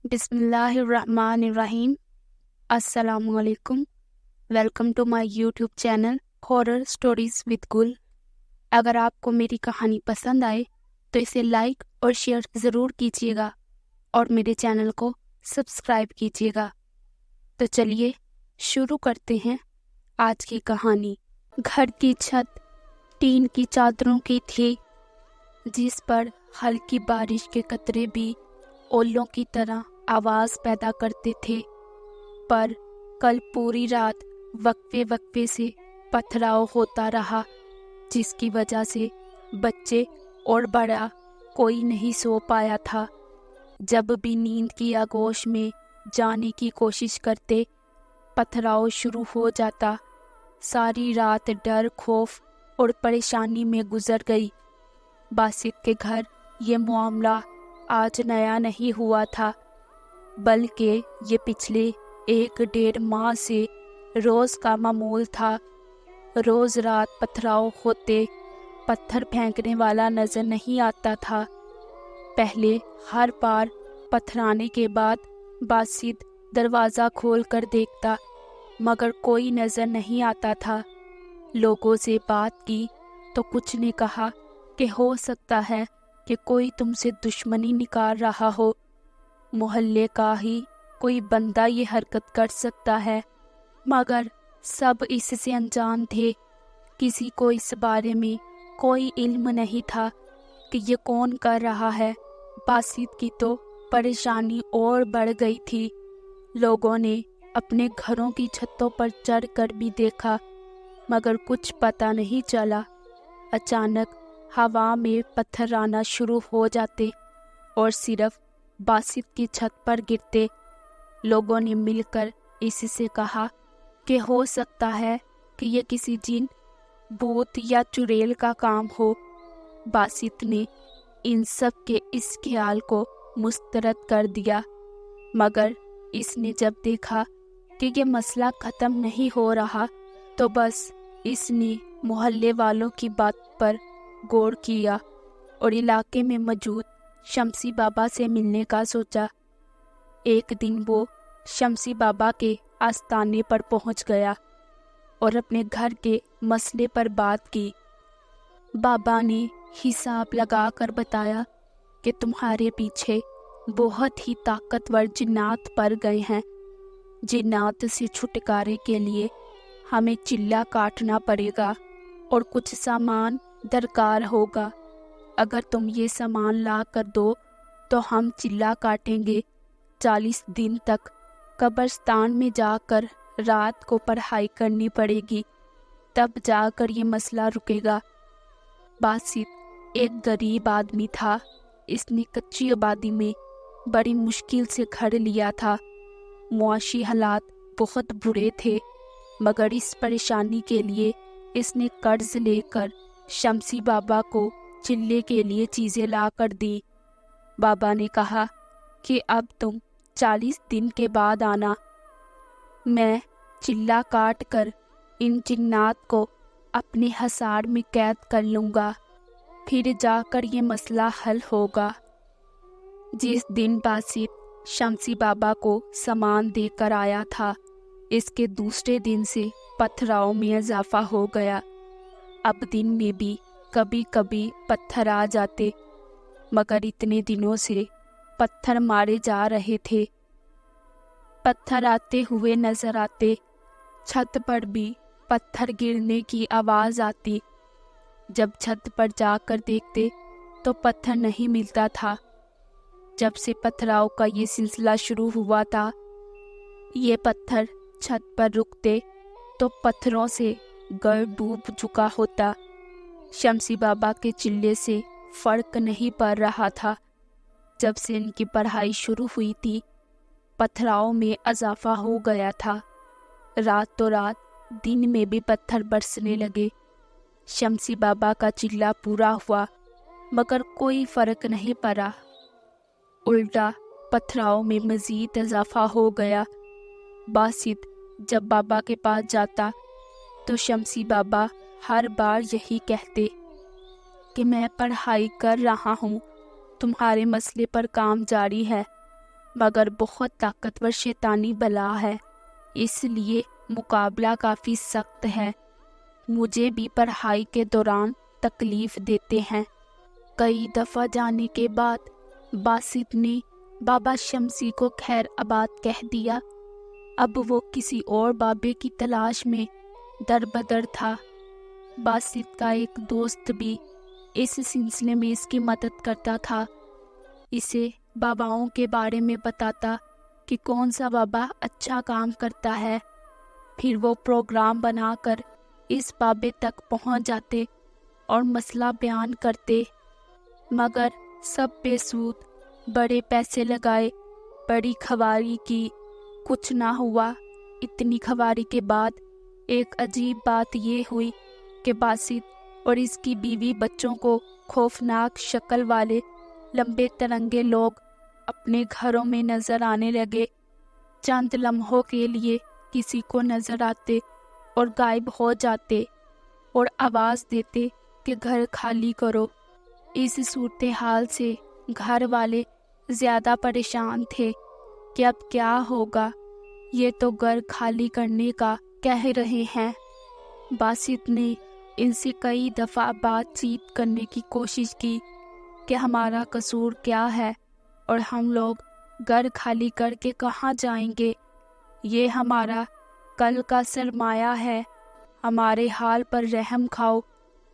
بسم اللہ الرحمن الرحیم۔ السلام علیکم۔ Welcome to my YouTube channel horror stories with Gul. اگر آپ کو میری کہانی پسند آئے تو اسے لائک اور شیئر ضرور کیجیے گا اور میرے چینل کو سبسکرائب کیجیے گا۔ تو چلیے شروع کرتے ہیں آج کی کہانی۔ گھر کی چھت ٹین کی چادروں کی تھی، جس پر ہلکی بارش کے قطرے بھی اولوں کی طرح آواز پیدا کرتے تھے، پر کل پوری رات وقفے وقفے سے پتھراؤ ہوتا رہا، جس کی وجہ سے بچے اور بڑا کوئی نہیں سو پایا تھا۔ جب بھی نیند کی آغوش میں جانے کی کوشش کرتے، پتھراؤ شروع ہو جاتا۔ ساری رات ڈر، خوف اور پریشانی میں گزر گئی۔ باسط کے گھر یہ معاملہ آج نیا نہیں ہوا تھا، بلکہ یہ پچھلے 1 ماہ سے روز کا معمول تھا۔ روز رات پتھراؤ ہوتے، پتھر پھینکنے والا نظر نہیں آتا تھا۔ پہلے ہر بار پتھرانے کے بعد باسط دروازہ کھول کر دیکھتا، مگر کوئی نظر نہیں آتا تھا۔ لوگوں سے بات کی تو کچھ نے کہا کہ ہو سکتا ہے کہ کوئی تم سے دشمنی نکال رہا ہو، محلے کا ہی کوئی بندہ یہ حرکت کر سکتا ہے، مگر سب اس سے انجان تھے۔ کسی کو اس بارے میں کوئی علم نہیں تھا کہ یہ کون کر رہا ہے۔ باسط کی تو پریشانی اور بڑھ گئی تھی۔ لوگوں نے اپنے گھروں کی چھتوں پر چڑھ کر بھی دیکھا، مگر کچھ پتہ نہیں چلا۔ اچانک ہوا میں پتھر آنا شروع ہو جاتے اور صرف باسط کی چھت پر گرتے۔ لوگوں نے مل کر اس سے کہا کہ ہو سکتا ہے کہ یہ کسی جن، بھوت یا چڑیل کا کام ہو۔ باسط نے ان سب کے اس خیال کو مسترد کر دیا، مگر اس نے جب دیکھا کہ یہ مسئلہ ختم نہیں ہو رہا تو بس اس نے محلے والوں کی بات پر غور کیا اور علاقے میں موجود شمسی بابا سے ملنے کا سوچا۔ ایک دن وہ شمسی بابا کے آستانے پر پہنچ گیا اور اپنے گھر کے مسئلے پر بات کی۔ بابا نے حساب لگا کر بتایا کہ تمہارے پیچھے بہت ہی طاقتور جنات پڑ گئے ہیں۔ جنات سے چھٹکارے کے لیے ہمیں چلہ کاٹنا پڑے گا اور کچھ سامان درکار ہوگا۔ اگر تم یہ سامان لا کر دو تو ہم چلہ کاٹیں گے۔ 40 دن تک قبرستان میں جا کر رات کو پڑھائی کرنی پڑے گی، تب جا کر یہ مسئلہ رکے گا۔ باسط ایک غریب آدمی تھا۔ اس نے کچی آبادی میں بڑی مشکل سے گھر لیا تھا۔ معاشی حالات بہت برے تھے، مگر اس پریشانی کے لیے اس نے قرض لے کر شمسی بابا کو چلے کے لیے چیزیں لا کر دی۔ بابا نے کہا کہ اب تم 40 دن کے بعد آنا، میں چلہ کاٹ کر ان جنات کو اپنے حصار میں قید کر لوں گا، پھر جا کر یہ مسئلہ حل ہوگا۔ جس دن باسط شمسی بابا کو سامان دے کر آیا تھا، اس کے دوسرے دن سے پتھراؤ میں اضافہ ہو گیا۔ اب دن میں بھی کبھی کبھی پتھر آ جاتے، مگر اتنے دنوں سے پتھر مارے جا رہے تھے۔ پتھر آتے ہوئے نظر آتے، چھت پر بھی پتھر گرنے کی آواز آتی۔ جب چھت پر جا کر دیکھتے تو پتھر نہیں ملتا تھا۔ جب سے پتھراؤ کا یہ سلسلہ شروع ہوا تھا، یہ پتھر چھت پر رکتے تو پتھروں سے گھر ڈوب چکا ہوتا۔ شمسی بابا کے چلے سے فرق نہیں پڑ رہا تھا۔ جب سے ان کی پڑھائی شروع ہوئی تھی، پتھراؤ میں اضافہ ہو گیا تھا۔ رات رات دن میں بھی پتھر برسنے لگے۔ شمسی بابا کا چلہ پورا ہوا، مگر کوئی فرق نہیں پڑا، الٹا پتھراؤ میں مزید اضافہ ہو گیا۔ باسط جب بابا کے پاس جاتا تو شمسی بابا ہر بار یہی کہتے کہ میں پڑھائی کر رہا ہوں، تمہارے مسئلے پر کام جاری ہے۔ مگر بہت طاقتور شیطانی بلا ہے، اس لیے مقابلہ کافی سخت ہے۔ مجھے بھی پڑھائی کے دوران تکلیف دیتے ہیں۔ کئی دفعہ جانے کے بعد باسط نے بابا شمسی کو خیر آباد کہہ دیا۔ اب وہ کسی اور بابے کی تلاش میں در بدر تھا۔ باسط کا ایک دوست بھی اس سلسلے میں اس کی مدد کرتا تھا، اسے باباؤں کے بارے میں بتاتا کہ کون سا بابا اچھا کام کرتا ہے۔ پھر وہ پروگرام بنا کر اس بابے تک پہنچ جاتے اور مسئلہ بیان کرتے، مگر سب بے سود۔ بڑے پیسے لگائے، بڑی خواری کی، کچھ نہ ہوا۔ اتنی خواری کے بعد ایک عجیب بات یہ ہوئی کہ باسط اور اس کی بیوی بچوں کو خوفناک شکل والے لمبے ترنگے لوگ اپنے گھروں میں نظر آنے لگے۔ چند لمحوں کے لیے کسی کو نظر آتے اور غائب ہو جاتے اور آواز دیتے کہ گھر خالی کرو۔ اس صورتحال سے گھر والے زیادہ پریشان تھے کہ اب کیا ہوگا، یہ تو گھر خالی کرنے کا کہہ رہے ہیں۔ باسط نے ان سے کئی دفعہ بات چیت کرنے کی کوشش کی کہ ہمارا قصور کیا ہے اور ہم لوگ گھر خالی کر کے کہاں جائیں گے، یہ ہمارا کل کا سرمایہ ہے، ہمارے حال پر رحم کھاؤ۔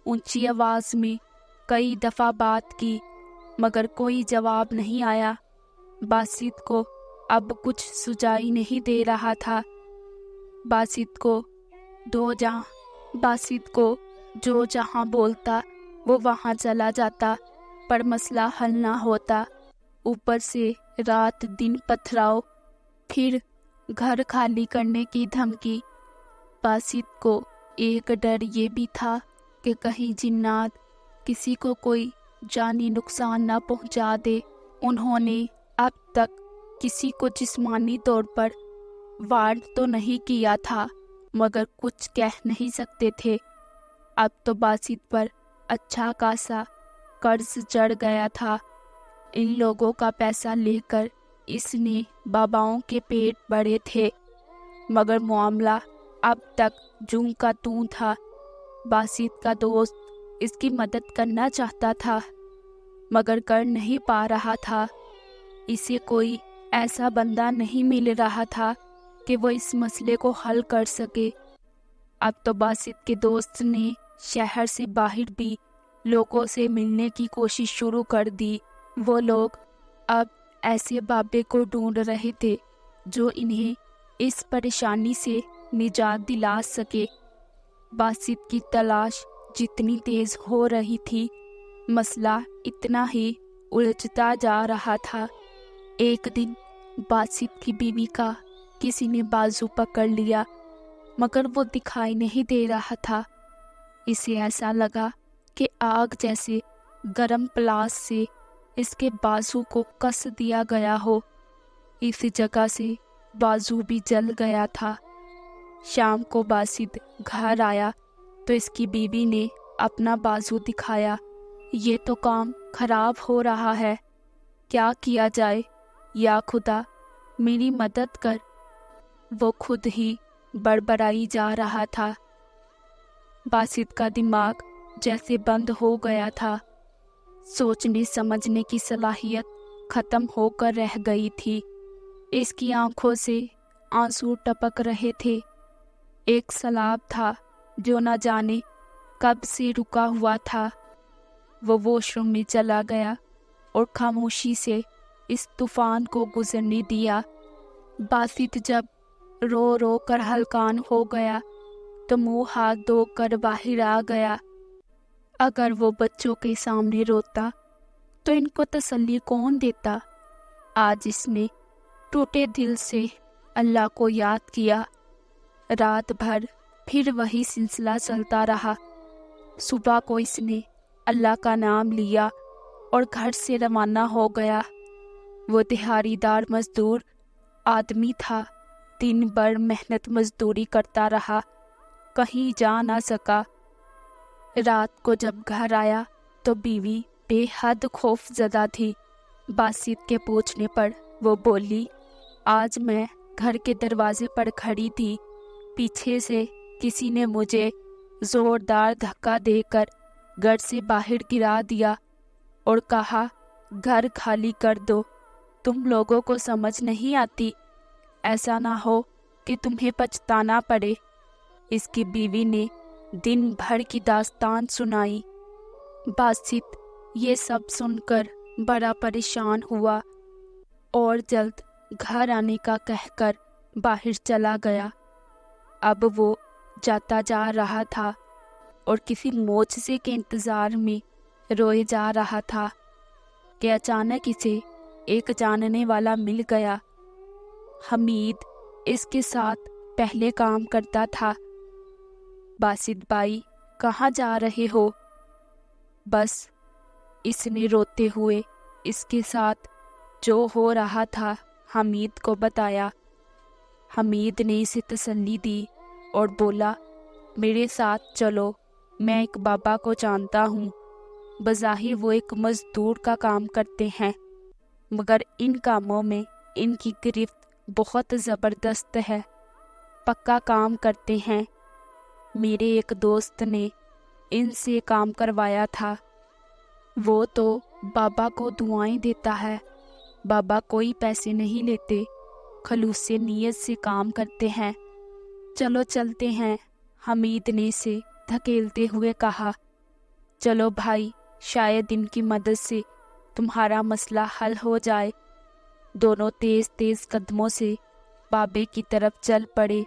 اونچی آواز میں کئی دفعہ بات کی مگر کوئی جواب نہیں آیا۔ باسط کو اب کچھ سجائی نہیں دے رہا تھا۔ باسط کو جو جہاں بولتا وہ وہاں چلا جاتا، پر مسئلہ حل نہ ہوتا۔ اوپر سے رات دن پتھراؤ، پھر گھر خالی کرنے کی دھمکی۔ باسط کو ایک ڈر یہ بھی تھا کہ کہیں جنات کسی کو کوئی جانی نقصان نہ پہنچا دے۔ انہوں نے اب تک کسی کو جسمانی طور پر وارن تو نہیں کیا تھا، مگر کچھ کہہ نہیں سکتے تھے۔ اب تو باسط پر اچھا خاصا قرض چڑھ گیا تھا۔ ان لوگوں کا پیسہ لے کر اس نے باباؤں کے پیٹ بھرے تھے، مگر معاملہ اب تک جوں کا توں تھا۔ باسط کا دوست اس کی مدد کرنا چاہتا تھا مگر کر نہیں پا رہا تھا۔ اسے کوئی ایسا بندہ نہیں مل رہا تھا کہ وہ اس مسئلے کو حل کر سکے۔ اب تو باسط کے دوست نے شہر سے باہر بھی لوگوں سے ملنے کی کوشش شروع کر دی۔ وہ لوگ اب ایسے بابے کو ڈھونڈ رہے تھے جو انہیں اس پریشانی سے نجات دلا سکے۔ باسط کی تلاش جتنی تیز ہو رہی تھی، مسئلہ اتنا ہی الجھتا جا رہا تھا۔ ایک دن باسط کی بیوی کا کسی نے بازو پکڑ لیا مگر وہ دکھائی نہیں دے رہا تھا۔ اسے ایسا لگا کہ آگ جیسے گرم پلاس سے اس کے بازو کو کس دیا گیا ہو۔ اس جگہ سے بازو بھی جل گیا تھا۔ شام کو باسط گھر آیا تو اس کی بیوی نے اپنا بازو دکھایا۔ یہ تو کام خراب ہو رہا ہے، کیا کیا جائے؟ یا خدا میری مدد کر۔ وہ خود ہی بڑبڑائی جا رہا تھا۔ باسط کا دماغ جیسے بند ہو گیا تھا، سوچنے سمجھنے کی صلاحیت ختم ہو کر رہ گئی تھی۔ اس کی آنکھوں سے آنسو ٹپک رہے تھے۔ ایک سیلاب تھا جو نہ جانے کب سے رکا ہوا تھا۔ وہ واش روم میں چلا گیا اور خاموشی سے اس طوفان کو گزرنے دیا۔ باسط جب رو رو کر ہلکان ہو گیا تو منہ ہاتھ دھو کر باہر آ گیا۔ اگر وہ بچوں کے سامنے روتا تو ان کو تسلی کون دیتا؟ آج اس نے ٹوٹے دل سے اللہ کو یاد کیا۔ رات بھر پھر وہی سلسلہ چلتا رہا۔ صبح کو اس نے اللہ کا نام لیا اور گھر سے روانہ ہو گیا۔ وہ دہاڑی دار مزدور آدمی تھا، دن بھر محنت مزدوری کرتا رہا، کہیں جا نہ سکا۔ رات کو جب گھر آیا تو بیوی بے حد خوف زدہ تھی۔ باسط کے پوچھنے پر وہ بولی، آج میں گھر کے دروازے پر کھڑی تھی، پیچھے سے کسی نے مجھے زوردار دھکا دے کر گھر سے باہر گرا دیا اور کہا، گھر خالی کر دو، تم لوگوں کو سمجھ نہیں آتی، ایسا نہ ہو کہ تمہیں پچھتانا پڑے۔ اس کی بیوی نے دن بھر کی داستان سنائی۔ باسط یہ سب سن کر بڑا پریشان ہوا اور جلد گھر آنے کا کہہ کر باہر چلا گیا۔ اب وہ جاتا جا رہا تھا اور کسی معجزے کے انتظار میں روئے جا رہا تھا کہ اچانک اسے ایک جاننے والا مل گیا۔ حمید اس کے ساتھ پہلے کام کرتا تھا۔ باسط بھائی، کہاں جا رہے ہو؟ بس، اس نے روتے ہوئے اس کے ساتھ جو ہو رہا تھا حمید کو بتایا۔ حمید نے اسے تسلی دی اور بولا، میرے ساتھ چلو، میں ایک بابا کو جانتا ہوں۔ بظاہر وہ ایک مزدور کا کام کرتے ہیں، مگر ان کاموں میں ان کی گرفت بہت زبردست ہے، پکا کام کرتے ہیں۔ میرے ایک دوست نے ان سے کام کروایا تھا، وہ تو بابا کو دعائیں دیتا ہے۔ بابا کوئی پیسے نہیں لیتے، خلوص نیت سے کام کرتے ہیں۔ چلو چلتے ہیں، حمید نے اسے دھکیلتے ہوئے کہا۔ چلو بھائی، شاید ان کی مدد سے تمہارا مسئلہ حل ہو جائے۔ دونوں تیز تیز قدموں سے بابے کی طرف چل پڑے۔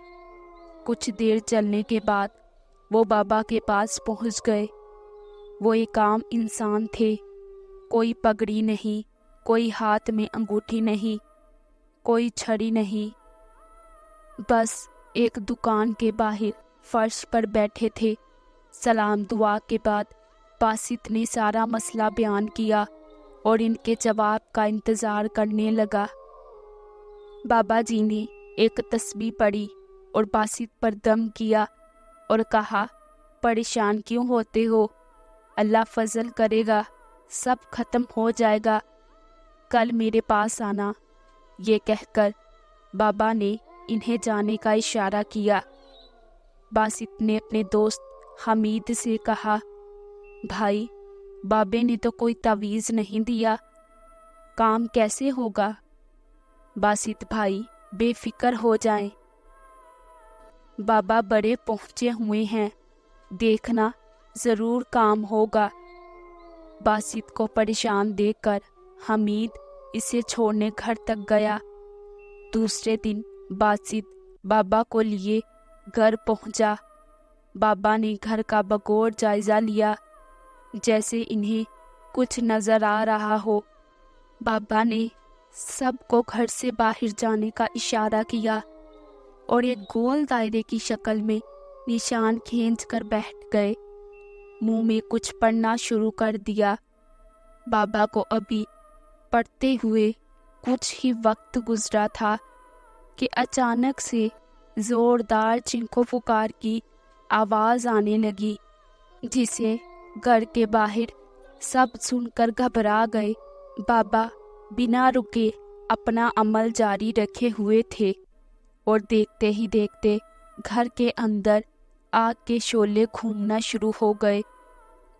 کچھ دیر چلنے کے بعد وہ بابا کے پاس پہنچ گئے۔ وہ ایک عام انسان تھے، کوئی پگڑی نہیں، کوئی ہاتھ میں انگوٹھی نہیں، کوئی چھڑی نہیں، بس ایک دکان کے باہر فرش پر بیٹھے تھے۔ سلام دعا کے بعد باسط نے سارا مسئلہ بیان کیا اور ان کے جواب کا انتظار کرنے لگا۔ بابا جی نے ایک تسبیح پڑھی اور باسط پر دم کیا اور کہا، پریشان کیوں ہوتے ہو؟ اللہ فضل کرے گا، سب ختم ہو جائے گا، کل میرے پاس آنا۔ یہ کہہ کر بابا نے انہیں جانے کا اشارہ کیا۔ باسط نے اپنے دوست حمید سے کہا، بھائی، بابے نے تو کوئی تعویذ نہیں دیا، کام کیسے ہوگا؟ باسط بھائی بے فکر ہو جائیں، بابا بڑے پہنچے ہوئے ہیں، دیکھنا ضرور کام ہوگا۔ باسط کو پریشان دیکھ کر حمید اسے چھوڑنے گھر تک گیا۔ دوسرے دن باسط بابا کو لیے گھر پہنچا۔ بابا نے گھر کا بغور جائزہ لیا، جیسے انہیں کچھ نظر آ رہا ہو۔ بابا نے سب کو گھر سے باہر جانے کا اشارہ کیا اور ایک گول دائرے کی شکل میں نشان کھینچ کر بیٹھ گئے۔ منہ میں کچھ پڑھنا شروع کر دیا۔ بابا کو ابھی پڑھتے ہوئے کچھ ہی وقت گزرا تھا کہ اچانک سے زوردار چیخو پکار کی آواز آنے لگی، جسے گھر کے باہر سب سن کر گھبرا گئے۔ بابا بنا رکے اپنا عمل جاری رکھے ہوئے تھے اور دیکھتے ہی دیکھتے گھر کے اندر آگ کے شعلے گھومنا شروع ہو گئے،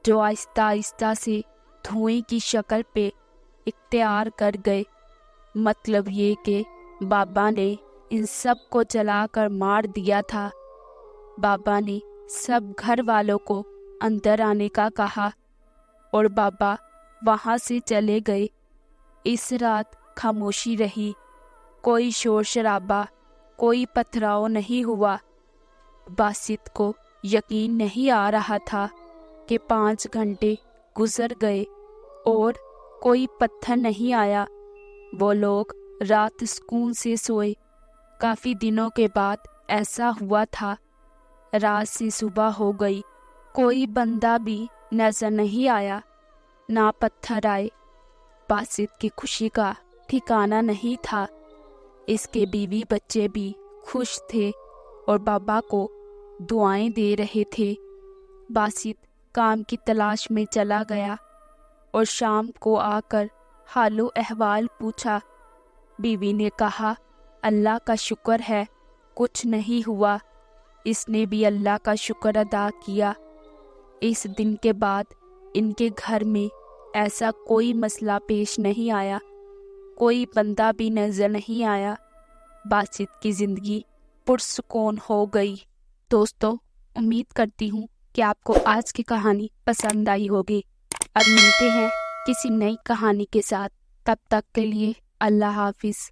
جو آہستہ آہستہ سے دھوئیں کی شکل پہ اختیار کر گئے۔ مطلب یہ کہ بابا نے ان سب کو جلا کر مار دیا تھا۔ بابا نے سب گھر والوں کو اندر آنے کا کہا اور بابا وہاں سے چلے گئے۔ اس رات خاموشی رہی، کوئی شور شرابہ، کوئی پتھراؤ نہیں ہوا۔ باسط کو یقین نہیں آ رہا تھا کہ 5 گھنٹے گزر گئے اور کوئی پتھر نہیں آیا۔ وہ لوگ رات سکون سے سوئے۔ کافی دنوں کے بعد ایسا ہوا تھا، رات سے صبح ہو گئی، کوئی بندہ بھی نظر نہیں آیا، نہ پتھر آئے۔ باسط کی خوشی کا ٹھکانہ نہیں تھا۔ اس کے بیوی بچے بھی خوش تھے اور بابا کو دعائیں دے رہے تھے۔ باسط کام کی تلاش میں چلا گیا اور شام کو آ کر حال و احوال پوچھا۔ بیوی نے کہا اللہ کا شکر ہے کچھ نہیں ہوا۔ اس نے بھی اللہ کا شکر ادا کیا۔ اس دن کے بعد ان کے گھر میں ایسا کوئی مسئلہ پیش نہیں آیا، کوئی بندہ بھی نظر نہیں آیا۔ باسط کی زندگی پرسکون ہو گئی۔ دوستو، امید کرتی ہوں کہ آپ کو آج کی کہانی پسند آئی ہوگی۔ اب ملتے ہیں کسی نئی کہانی کے ساتھ، تب تک کے لیے اللہ حافظ۔